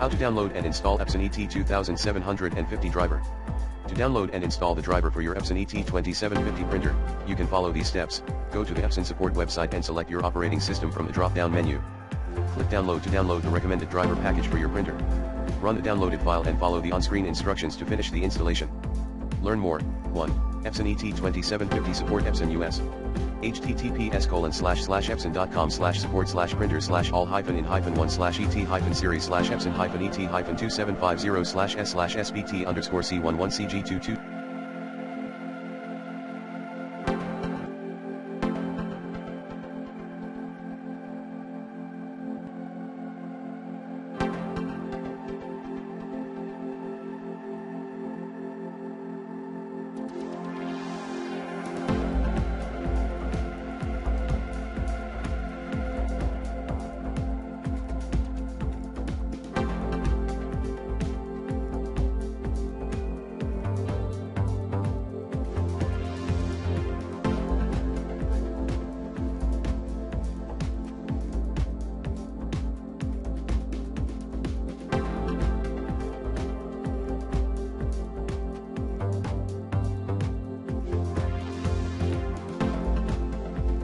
How to download and install Epson ET-2750 driver. To download and install the driver for your Epson ET-2750 printer, you can follow these steps. Go to the Epson support website and select your operating system from the drop-down menu. Click download to download the recommended driver package for your printer. Run the downloaded file and follow the on-screen instructions to finish the installation. Learn more. 1. Epson ET-2750 support Epson US. https://epson.com/support/printer/all-in-1/et-series/epson-et-2750/s/spt_c11cg22